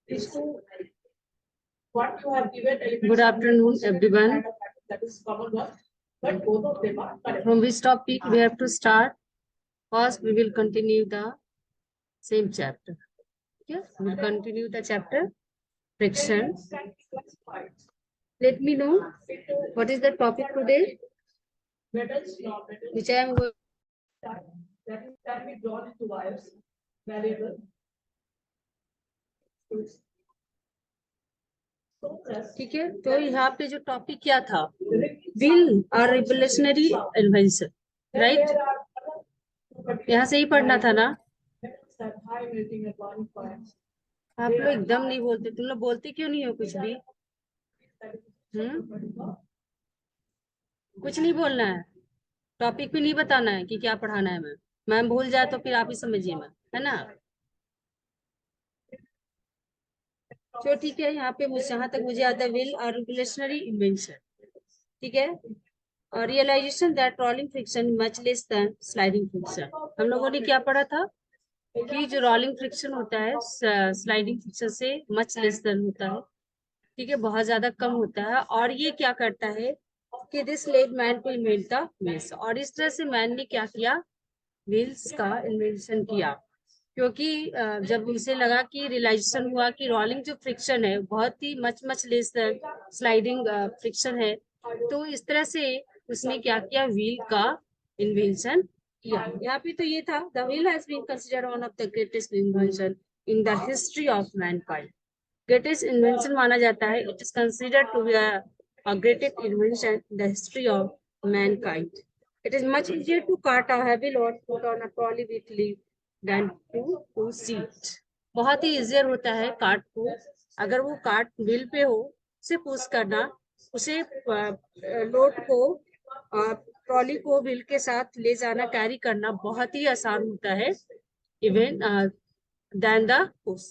is to what you have given. Good afternoon, everyone. That is common one, but both of them are correct. From which topic we have to start? First, we will continue the same chapter. Okay, we will continue the chapter friction. Let me know what is the topic today, Metals, law, metals, which I am going. that can be drawn into wires, variable. ठीक है, तो यहाँ पे जो topic क्या था, wheel और revolutionary invention, right? यहाँ से ही पढ़ना था ना? आप लोग एकदम नहीं बोलते, तुम लोग बोलते क्यों नहीं हो कुछ भी? कुछ नहीं बोलना है, टॉपिक भी नहीं बताना है कि क्या पढ़ाना है। मैम भूल जाए तो फिर आप ही समझिए मैम, है ना? तो ठीक है, यहाँ पे मुझे जहाँ तक मुझे आता है व्हील और रिवोल्यूशनरी इन्वेंशन, ठीक है, और realisation that rolling friction much less than sliding friction. हम लोगों ने क्या पढ़ा था कि जो रोलिंग फ्रिक्शन होता है स्लाइडिंग फ्रिक्शन से मच लेस देन होता है, ठीक है, बहुत ज्यादा कम होता है। और ये क्या करता है कि this led man to invent the wheels, और इस तरह से मैन ने क्या किया, व्हील्स का इन्वेंशन किया, क्योंकि जब उसे लगा कि रियलाइजेशन हुआ कि रोलिंग जो फ्रिक्शन है बहुत ही much less than sliding friction है, तो इस तरह से उसने क्या किया, व्हील का इन्वेंशन किया। यहाँ पे तो ये था, the wheel has been considered one of the greatest invention in the history of mankind. Greatest invention माना जाता है, it is considered to be a greatest invention in the history of mankind. It is much easier to cart a heavy load put on a trolley with leave than to seat. बहुत ही easier होता है cart को, अगर वो cart wheel पे हो, उसे पुश करना, उसे लोड को ट्रॉली को व्हील के साथ ले जाना, कैरी करना बहुत ही आसान होता है, इवन देन द पुश।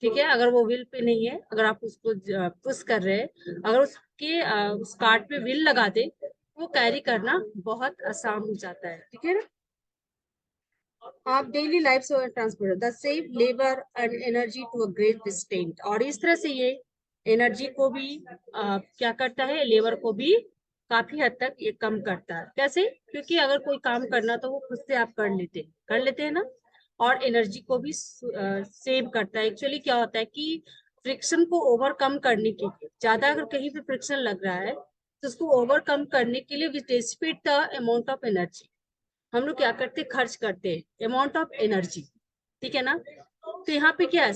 ठीक है, अगर वो व्हील पे नहीं है, अगर आप उसको पुश कर रहे हैं, अगर उसके उस कार्ट पे व्हील लगा दे, वो कैरी करना बहुत आसान हो जाता है। ठीक है ना? आप डेली लाइफ से transport the save labour and energy to a great extent, और इस तरह से ये एनर्जी को भी क्या करता है, लेबर को भी काफी हद तक ये कम करता है। कैसे? क्योंकि अगर कोई काम करना तो वो खुद से आप कर लेते हैं ना, और एनर्जी को भी सेव करता है। एक्चुअली क्या होता है कि फ्रिक्शन को ओवरकम करने के लिए, ज्यादा अगर कहीं पे फ्रिक्शन लग रहा है तो उसको ओवरकम करने के लिए we dissipate the amount of energy, हम लोग क्या करते, खर्च करते हैं अमाउंट ऑफ एनर्जी। ठीक है ना? तो यहाँ पे क्या है,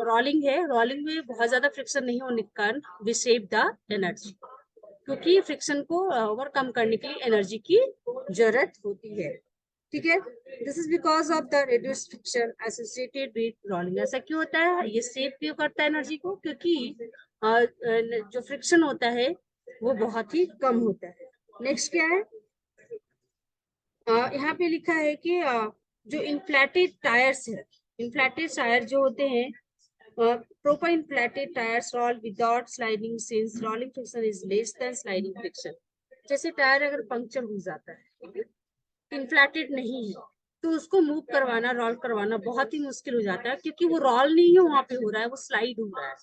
रोलिंग है, रोलिंग में बहुत ज्यादा फ्रिक्शन नहीं होने के कारण वी सेव द एनर्जी, क्योंकि फ्रिक्शन को ओवरकम करने के लिए एनर्जी की जरूरत होती है। ठीक है, this is because of the reduced friction associated with rolling. ऐसा क्यों होता है, ये सेव क्यों करता है एनर्जी को, क्योंकि जो फ्रिक्शन होता है वो बहुत ही कम होता है। नेक्स्ट क्या है, यहाँ पे लिखा है कि जो इन्फ्लेटेड टायर्स है, इन्फ्लेटेड टायर जो होते हैं, proper inflated tires roll without sliding since rolling friction is less than sliding friction। जैसे टायर अगर पंक्चर हो जाता है, इन्फ्लेटेड नहीं है, तो उसको मूव करवाना, रोल करवाना बहुत ही मुश्किल हो जाता है, क्योंकि वो रोल नहीं है वहां पे हो रहा है, वो स्लाइड हो रहा है।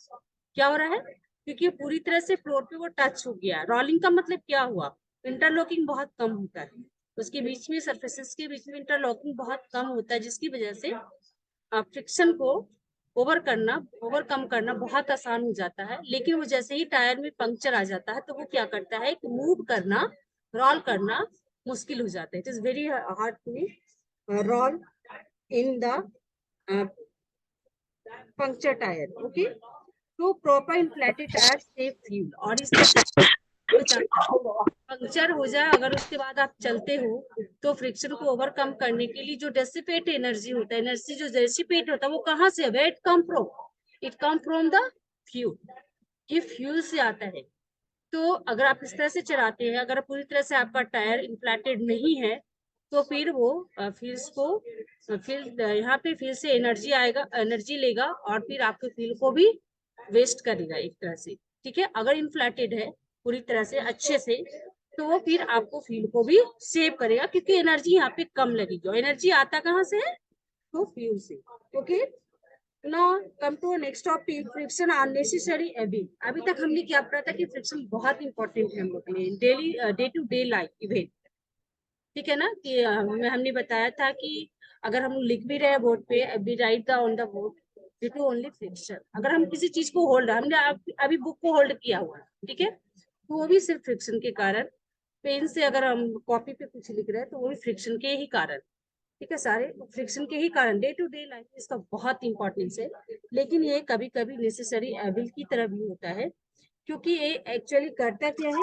क्या हो रहा है? क्योंकि पूरी तरह से फ्लोर पे वो टच हो गया। रोलिंग का मतलब क्या हुआ, इंटरलॉकिंग बहुत कम होता है, उसके बीच में सरफेसेस के बीच में इंटरलॉकिंग बहुत कम होता है, जिसकी वजह से फ्रिक्शन को ओवरकम करना बहुत आसान हो जाता है। लेकिन वो जैसे ही टायर में पंक्चर आ जाता है तो वो क्या करता है कि मूव करना, रोल करना मुश्किल हो जाता है। It is very hard to roll in the puncture tyre. Okay, तो proper inflated tyre save fuel, और इस पंक्चर हो जाए अगर उसके बाद आप चलते हो तो फ्रिक्शन को ओवरकम करने के लिए जो डेसिपेट एनर्जी होता है, एनर्जी जो डेसिपेट होता है वो कहाँ से है, it come from the fuel, ये फ्यूल से आता है। तो अगर आप इस तरह से चलाते हैं, अगर पूरी तरह से आपका टायर इन्फ्लेटेड नहीं है, तो फिर वो फिर यहाँ पे फिर से एनर्जी आएगा, एनर्जी लेगा, और फिर आपके फ्यूल को भी वेस्ट करेगा एक तरह से। ठीक है, अगर इन्फ्लेटेड है पूरी तरह से अच्छे से, तो वो फिर आपको फ्यूल को भी सेव करेगा, क्योंकि एनर्जी यहाँ पे कम लगेगी। एनर्जी आता कहाँ से है, तो फ्यूल से। Okay, now come to next topic, friction unnecessary एबिंग। अभी तक हमने क्या पढ़ा था कि फ्रिक्शन बहुत इंपॉर्टेंट है हम लोग के लिए daily day to day life event, ठीक है ना। कि हमने बताया था कि अगर हम लिख भी रहे हैं बोर्ड पे, we write the on the board due to only friction. अगर हम किसी चीज को होल्ड, हमने अभी बुक को होल्ड किया हुआ है, ठीक है, तो वो भी सिर्फ फ्रिक्शन के कारण। पेन से अगर हम कॉपी पे कुछ लिख रहे हैं तो वो भी फ्रिक्शन के ही कारण, ठीक है, सारे फ्रिक्शन के ही कारण। डे टू डे लाइफ में इसका बहुत इंपॉर्टेंस है, लेकिन ये कभी कभी नेसेसरी एविल की तरह भी होता है, क्योंकि ये एक्चुअली करता क्या है,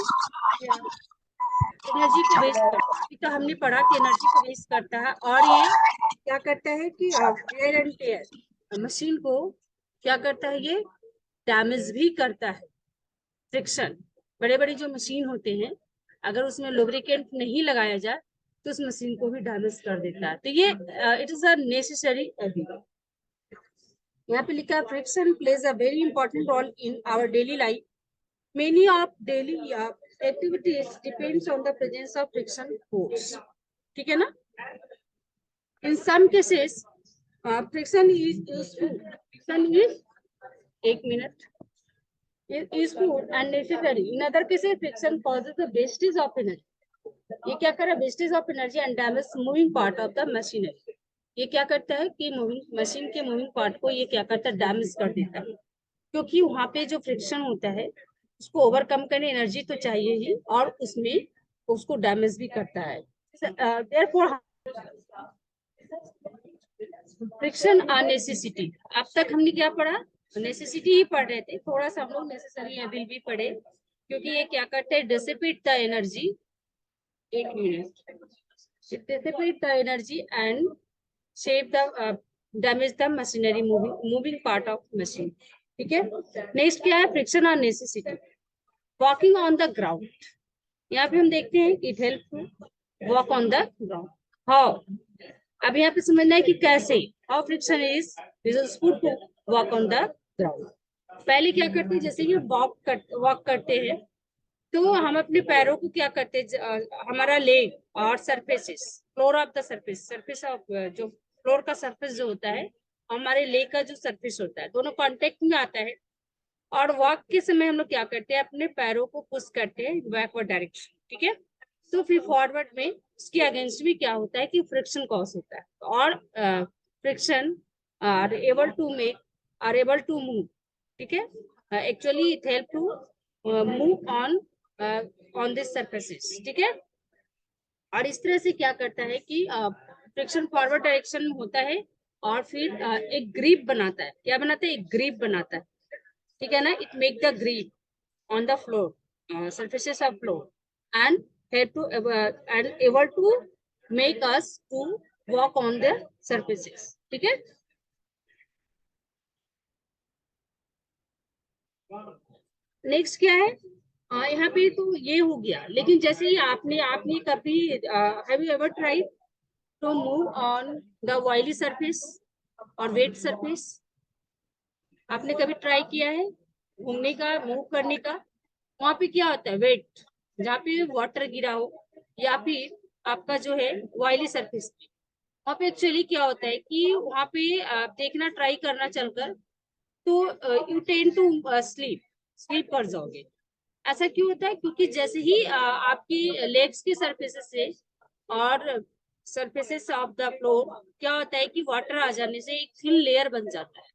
एनर्जी को वेस्ट करता है। अभी तो हमने पढ़ा कि एनर्जी को वेस्ट करता है, और ये क्या करता है कि वेयर एंड टेयर मशीन को क्या करता है, ये डैमेज भी करता है। फ्रिक्शन, बड़े बड़े जो मशीन होते हैं, अगर उसमें लुब्रिकेंट नहीं लगाया जाए तो उस मशीन को भी डैमेज कर देता है। तो ये it is a necessary evil. यहाँ पे लिखा है friction plays a very important role in our daily life. Many of daily activities depends on the presence of friction force, ठीक है ना। In some cases, friction is useful. Friction is, एक minute, is useful and necessary. In other cases, friction causes the wastage of energy. ये क्या कर रहा है, wastage of energy and damage moving part of the machinery. ये क्या करता है कि मूविंग मशीन के मूविंग पार्ट को ये क्या करता है, डैमेज कर देता है, क्योंकि वहां पे जो फ्रिक्शन होता है उसको ओवरकम करने एनर्जी तो चाहिए ही, और उसमें उसको डैमेज भी करता है। देयरफॉर फ्रिक्शन और नेसेसिटी, अब तक हमने क्या पढ़ा, नेसेसिटी ही पढ़ रहे थे, थोड़ा सा हम लोग नेसेसरी एविल भी पढ़े, क्योंकि ये क्या करते हैं, डिसिपेट द एनर्जी, एक minute, dissipate the energy and shape the damage the machinery moving part of machine, ठीक है। नेक्स्ट क्या है, फ्रिक्शन और necessity. Walking on the ground, यहाँ पे हम देखते हैं it help to walk on the ground. How, अब यहाँ पे समझना है कि कैसे, how friction is useful to walk on the ground. पहले क्या करते हैं, जैसे ये वॉक करते हैं तो हम अपने पैरों को क्या करते हैं, हमारा लेग और surfaces, floor of the surface, surface of जो फ्लोर का सरफेस जो होता है, हमारे लेग का जो सरफेस होता है, दोनों कांटेक्ट में आता है। और वॉक के समय हम लोग क्या करते हैं, अपने पैरों को पुश करते हैं बैकवर्ड डायरेक्शन, ठीक है। तो फिर फॉरवर्ड में उसके अगेंस्ट भी क्या होता है कि फ्रिक्शन कॉज होता है, और friction are able to make, are able to move, ठीक है। Actually it help to move on this surfaces, ठीक है। और इस तरह से क्या करता है कि फ्रिक्शन फॉरवर्ड डायरेक्शन में होता है, और फिर एक ग्रिप बनाता है, क्या बनाता है, एक ग्रिप बनाता है, ठीक है ना। It make the grip on the floor, surfaces of floor, and help to and able to make us to walk on the surfaces, ठीक है। नेक्स्ट क्या है, यहाँ पे तो ये हो गया, लेकिन जैसे ही आपने कभी have you ever tried to move on the oily surface और वेट सरफेस, आपने कभी ट्राई किया है घूमने का, मूव करने का। वहां पे क्या होता है, वेट, जहाँ पे वाटर गिरा हो, या फिर आपका जो है ऑयली सरफेस, वहां पे एक्चुअली क्या होता है कि वहां पे देखना, ट्राई करना चलकर, तो यू टेंड टू स्लीप कर जाओगे। ऐसा क्यों होता है, क्योंकि जैसे ही आपकी लेग्स की सरफेसेस से और सरफेसेस ऑफ द फ्लोर क्या होता है कि वाटर आ जाने से एक थिन लेयर बन जाता है,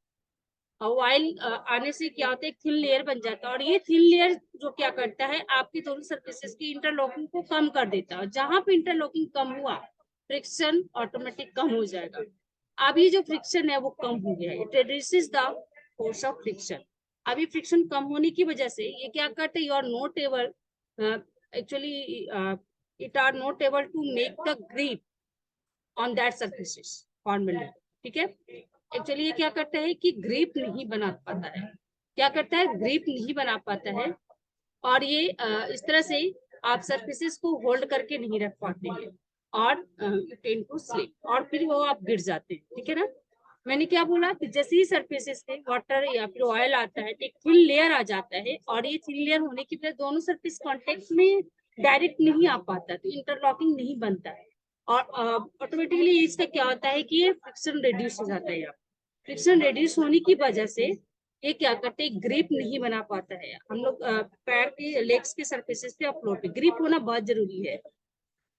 ऑयल आने से क्या होता है, एक थिन लेयर बन जाता है, और ये थिन लेयर जो क्या करता है, आपकी दोनों सरफेसेस की इंटरलॉकिंग को कम कर देता है। जहां पे इंटरलॉकिंग कम हुआ, फ्रिक्शन ऑटोमेटिक कम हो जाएगा। अब ये जो फ्रिक्शन है वो कम हो गया है, it reduces the force of friction. अभी फ्रिक्शन कम होने की वजह से ये क्या करते हैं, you are not able, actually it are not able to make the grip on that surfaces formally, ठीक है। एक्चुअली ये क्या करता है कि ग्रिप नहीं बना पाता है, क्या करता है, ग्रिप नहीं बना पाता है, और ये इस तरह से आप सरफेसेस को होल्ड करके नहीं रख पाते हैं, और टेंड टू स्लिप, और फिर वो आप गिर जाते हैं, ठीक है ना। मैंने क्या बोला कि जैसे ही सरफेसेस पे वाटर या फिर ऑयल आता है, एक थिन लेयर आ जाता है, और ये थिन लेयर होने की वजह दोनों सरफेस कॉन्टेक्ट में डायरेक्ट नहीं आ पाता, तो इंटरलॉकिंग नहीं बनता है, और ऑटोमेटिकली इसका क्या होता है कि ये फ्रिक्शन रिड्यूस हो जाता है। फ्रिक्शन रिड्यूस होने की वजह से ये क्या करते हैं, ग्रिप नहीं बना पाता है। हम लोग पैर के लेग्स के सरफेसेस पे फ्लोर पे ग्रिप होना बहुत जरूरी है,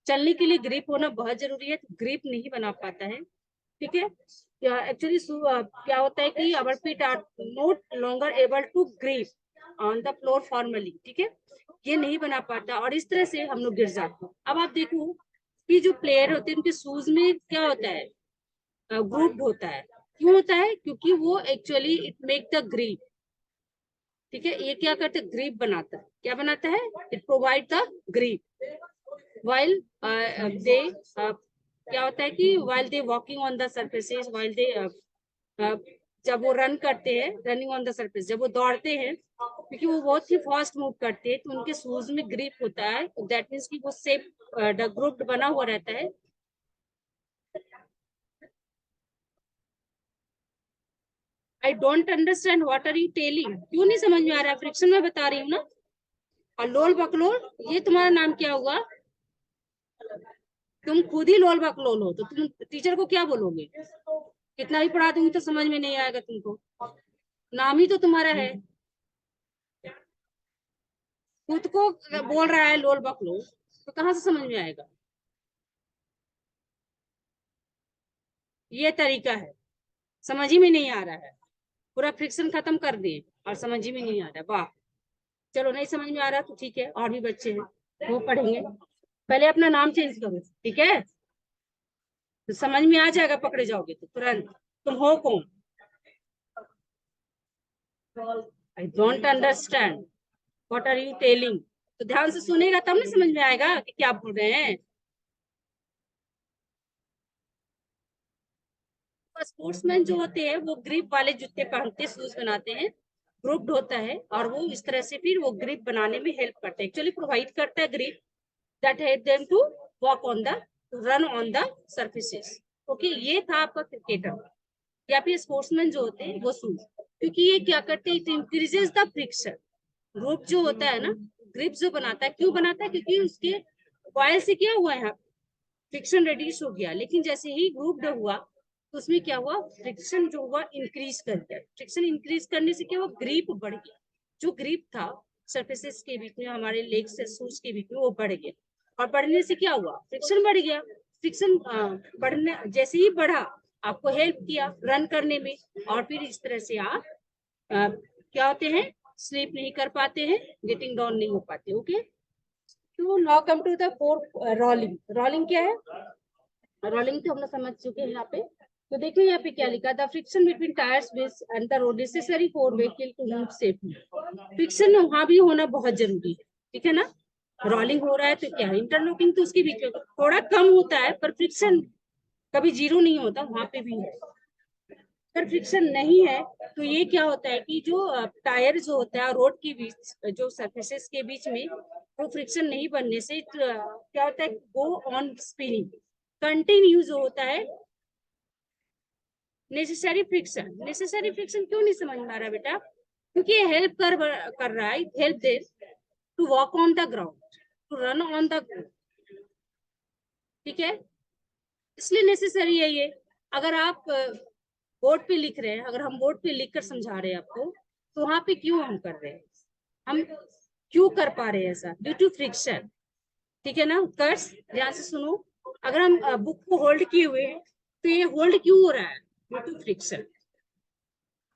चलने के लिए ग्रिप होना बहुत जरूरी है, तो ग्रिप नहीं बना पाता है। ठीक है, एक्चुअली क्या होता है कि our feet are not longer able to grip on the floor formally. ठीक है, ये नहीं बना पाता और इस तरह से हम लोग गिर जाते हैं। अब आप देखो कि जो प्लेयर होते हैं उनके शूज में क्या होता है, ग्रुप्ड होता है। क्यों होता है, क्योंकि वो actually it make the grip. ठीक है, ये क्या करता है, ग्रिप बनाता है। क्या बनाता है, it provide the grip while they क्या होता है कि while they walking on the surfaces, while they जब वो रन करते हैं, रनिंग ऑन द सरफेस, जब वो दौड़ते हैं, क्योंकि वो बहुत ही फास्ट मूव करते हैं, तो उनके शूज में ग्रिप होता है। दैट मीन्स कि वो सेफ ग्रुप्ड बना हुआ रहता है। I don't understand what are you telling, क्यों नहीं समझ में आ रहा है, फ्रिक्शन में बता रही हूँ ना। और लोल बकलोल, ये तुम्हारा नाम क्या हुआ, तुम खुद ही लोल बकलोल हो, तो तुम टीचर को क्या बोलोगे, कितना भी पढ़ा दूंगी तो समझ में नहीं आएगा तुमको, नाम ही तो तुम्हारा है। खुद को बोल रहा है लोल बकलोल, तो कहाँ से समझ में आएगा। ये तरीका है, समझ ही में नहीं आ रहा है, पूरा फ्रिक्शन खत्म कर दिए और समझ ही में नहीं आ रहा। वाह, चलो नहीं समझ में आ रहा तो ठीक है, और भी बच्चे हैं वो पढ़ेंगे। पहले अपना नाम चेंज करो, ठीक है, तो समझ में आ जाएगा, पकड़े जाओगे तो तुरंत। तुम हो कौन, I don't understand what are you telling. तो ध्यान से सुनेगा तब ना समझ में आएगा कि क्या बोल रहे हैं। स्पोर्ट्समैन जो होते हैं वो ग्रिप वाले जूते पहनते, शूज बनाते हैं, ग्रुप्ड होता है, और वो इस तरह से फिर वो ग्रिप बनाने में हेल्प करता है, एक्चुअली प्रोवाइड करता है grip that help them to walk on the, run on the surfaces. Okay, ये था आपका क्रिकेटर या फिर स्पोर्ट्समैन जो होते हैं वो शूज, क्योंकि ये क्या करते हैं, it increases the friction. Group जो होता है ना, ग्रिप जो बनाता है, क्यों बनाता है, क्योंकि उसके कॉइल से क्या हुआ, यहाँ फ्रिक्शन रिड्यूस हो गया, लेकिन जैसे ही ग्रुप हुआ तो उसमें क्या हुआ, फ्रिक्शन जो हुआ इंक्रीज कर गया। फ्रिक्शन इंक्रीज करने से क्या हुआ, ग्रिप बढ़ गया। जो ग्रिप था सरफेसेस के बीच में, हमारे लेग्स से शूज के बीच में, वो बढ़ गया, और बढ़ने से क्या हुआ, फ्रिक्शन बढ़ गया। फ्रिक्शन बढ़ने जैसे ही बढ़ा, आपको हेल्प किया रन करने में, और फिर इस तरह से आप क्या होते हैं, स्लीप नहीं कर पाते हैं, गेटिंग डाउन नहीं हो पाते। ओके, तो now come to the fourth, rolling. Rolling क्या है, रोलिंग तो हम लोग समझ चुके हैं यहाँ पे। तो देखिए यहाँ पे क्या लिखा, the friction between tyres wheels and the road necessary for vehicle to move safely. Friction वहां भी होना बहुत जरूरी है, ठीक है ना। रोलिंग हो रहा है तो क्या, इंटरलॉकिंग तो उसके बीच में थोड़ा कम होता है, पर फ्रिक्शन कभी जीरो नहीं होता, वहां पे भी है। अगर फ्रिक्शन नहीं है तो ये क्या होता है कि जो टायर जो होता है रोड के बीच, जो सरफेसेस के बीच में, वो फ्रिक्शन नहीं बनने से क्या होता है, गो ऑन स्पिनिंग कंटिन्यू जो होता है। नेसेसरी फ्रिक्शन क्यों नहीं समझ में आ रहा बेटा, क्योंकि ये हेल्प कर रहा है, help they to walk on the ground, to run on the ground. ठीक है, इसलिए नेसेसरी है ये। अगर आप बोर्ड पे लिख रहे हैं, अगर हम बोर्ड पे लिख कर समझा रहे हैं आपको, तो वहां पे क्यों हम कर रहे हैं, हम क्यों कर पा रहे हैं ऐसा, ड्यू टू फ्रिक्शन। ठीक है ना, कर्स ध्यान से सुनो। अगर हम बुक को होल्ड किए हुए हैं, तो ये होल्ड क्यों हो रहा है, ड्यू टू फ्रिक्शन।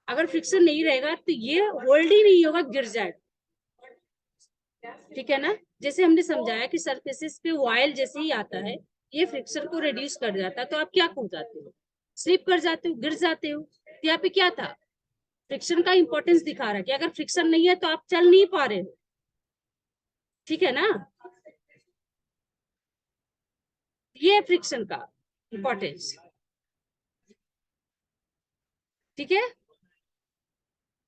अगर फ्रिक्शन नहीं रहेगा तो ये होल्ड ही नहीं होगा, गिर जाएगा। ठीक है ना, जैसे हमने समझाया कि सरफेसेस पे ऑयल जैसे ही आता है, ये फ्रिक्शन को रिड्यूस कर जाता है, तो आप क्या हो जाते हो, स्लिप कर जाते हो, गिर जाते हो। तो यहाँ पे क्या था, फ्रिक्शन का इंपॉर्टेंस दिखा रहा है कि अगर फ्रिक्शन नहीं है तो आप चल नहीं पा रहे हो। ठीक है ना, ये फ्रिक्शन का इंपॉर्टेंस। ठीक है,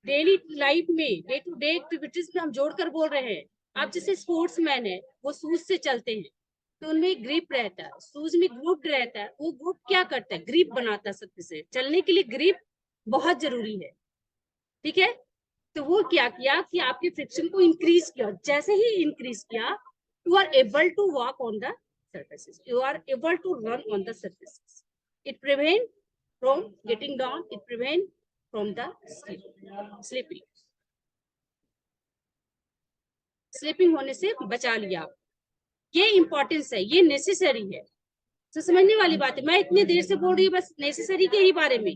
डेली लाइफ में, डे टू डे एक्टिविटीज में हम जोड़कर बोल रहे हैं। आप जैसे स्पोर्ट्समैन है, वो शूज से चलते हैं, तो उनमें ग्रिप रहता है, शूज में ग्रुप रहता है, वो ग्रुप क्या करता है, ग्रिप बनाता है सबसे से। चलने के लिए ग्रिप बहुत जरूरी है। ठीक है, तो वो क्या किया कि आपके फ्रिक्शन को इंक्रीज किया, जैसे ही इंक्रीज किया, you are able to walk on the surfaces, you are able to run on the surfaces, it prevent from getting down, it prevent from the sleeping. Sleeping होने से बचा लिया। ये इंपॉर्टेंस है, ये नेसेसरी है, तो समझने वाली बात है। मैं इतनी देर से बोल रही हूँ बस नेसेसरी के ही बारे में।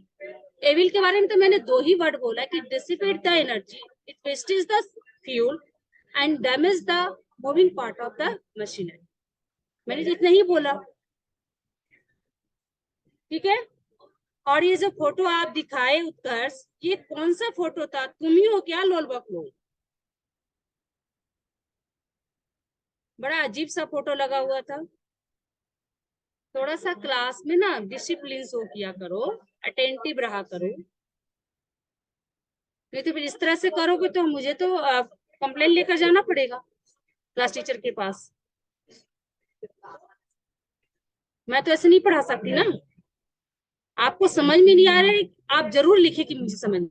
एविल के बारे में तो मैंने 2 ही वर्ड बोला कि dissipate the energy, it wastage the fuel and damage the moving part of the machinery. मैंने इतना ही बोला, ठीक है। और ये जो फोटो आप दिखाए उत्कर्ष, ये कौन सा फोटो था? तुम ही हो क्या लोल बकलो? बड़ा अजीब सा फोटो लगा हुआ था। थोड़ा सा क्लास में ना डिसिप्लिन शो किया करो, अटेंटिव रहा करो, नहीं तो फिर इस तरह से करोगे तो मुझे तो कंप्लेन लेकर जाना पड़ेगा क्लास टीचर के पास। मैं तो ऐसे नहीं पढ़ा सकती ना। आपको समझ में नहीं आ रहा है, आप जरूर लिखे कि मुझे समझ